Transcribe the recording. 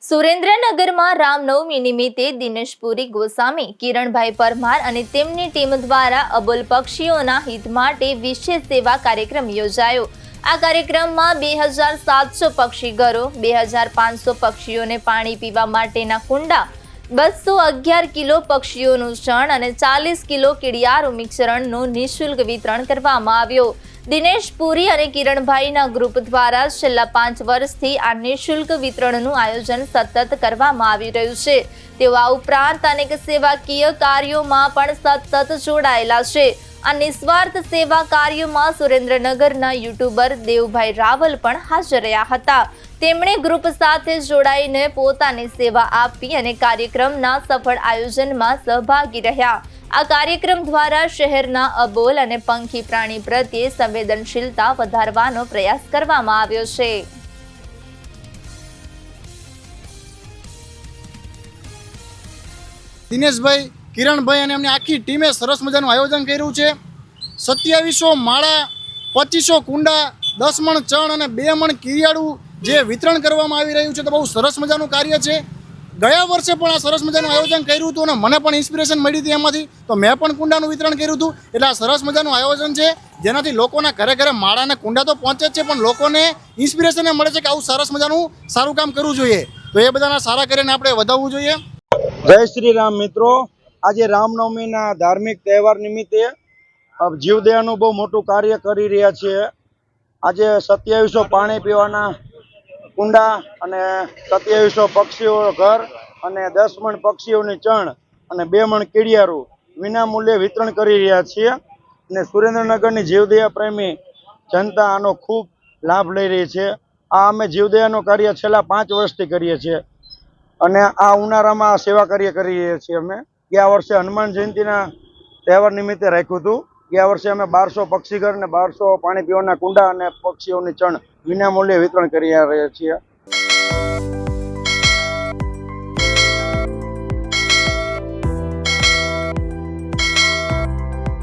સુરેન્દ્રનગરમાં રામનવમી નિમિત્તે દિનેશપુરી ગોસ્વામી, કિરણભાઈ પરમાર અને તેમની ટીમ દ્વારા અબોલ પક્ષીઓના હિત માટે વિશેષ સેવા કાર્યક્રમ યોજાયો। આ કાર્યક્રમમાં 2700 પક્ષીઘરો, 2500 પક્ષીઓને પાણી પીવા માટેના કુંડા, 211 કિલો પક્ષીઓનું શણ અને 40 કિલો કીડિયારું મિશ્રણનું નિઃશુલ્ક વિતરણ કરવામાં આવ્યું। દિનેશપુરી અને કિરણભાઈના ગ્રુપ દ્વારા છેલ્લા 5 વર્ષથી આ નિઃશુલ્ક વિતરણનું આયોજન સતત કરવામાં આવી રહ્યું છે। તેઓ આ ઉપરાંત અનેક સેવાકીય કાર્યોમાં પણ સતત જોડાયેલા છે। આ નિસ્વાર્થ સેવા કાર્યોમાં સુરેન્દ્રનગરના યુટ્યુબર દેવભાઈ રાવલ પણ હાજર રહ્યા હતા। તેમણે ગ્રુપ સાથે જોડાઈને પોતાની સેવા આપી અને કાર્યક્રમના સફળ આયોજનમાં સહભાગી રહ્યા। આ કાર્યક્રમ દ્વારા શહેરના અબોલ અને પંખી પ્રાણી પ્રત્યે સંવેદનશીલતા વધારવાનો પ્રયાસ કરવામાં આવ્યો છે। દિનેશભાઈ, કિરણભાઈ અને એમની આખી ટીમે સરસ મજાનું આયોજન કર્યું છે। 2700 માળા, 2500 કુંડા, 10 મણ ચણ અને 2 મણ કીડિયાળું જે વિતરણ કરવામાં આવી રહ્યું છે તો બહુ સરસ મજાનું કાર્ય છે। ગયા વર્ષે પણ આ સરસ મજાનું આયોજન કર્યું હતું અને મને પણ ઇન્સ્પિરેશન મળી હતી એમાંથી, તો મેં પણ કુંડાનું વિતરણ કર્યું હતું। એટલે આ સરસ મજાનું આયોજન છે જેનાથી લોકોના ઘરે ઘરે માળા અને કુંડા તો પહોંચે જ છે, પણ લોકોને ઇન્સ્પિરેશન મળે છે કે આવું સરસ મજાનું સારું કામ કરવું જોઈએ। તો એ બધાના સારા કરીને આપણે વધાવવું જોઈએ। જય શ્રી રામ મિત્રો, આજે રામનવમીના ધાર્મિક તહેવાર નિમિત્તે જીવદયાનું બહુ મોટું કાર્ય કરી રહ્યા છીએ। આજે 2700 પાણી પીવાના કુંડા અને 2700 પક્ષીઓ ઘર અને 10 મણ પક્ષીઓની ચણ અને 2 મણ કીડિયારું વિના મૂલ્યે વિતરણ કરી રહ્યા છીએ અને સુરેન્દ્રનગરની જીવદયા પ્રેમી જનતા આનો ખૂબ લાભ લઈ રહી છે। આ અમે જીવદયાનું કાર્ય છેલ્લા 5 વર્ષથી કરીએ છીએ અને આ ઉનાળામાં સેવા કાર્ય કરી રહ્યા છીએ। અમે ગયા વર્ષે હનુમાન જયંતિના તહેવાર નિમિત્તે રાખ્યું હતું। ગયા વર્ષે અમે 1200 પક્ષીઘર અને 1200 પાણી પીવાના કુંડા અને પક્ષીઓની ચણ વિના મૂલ્યે વિતરણ કરી રહ્યા છીએ।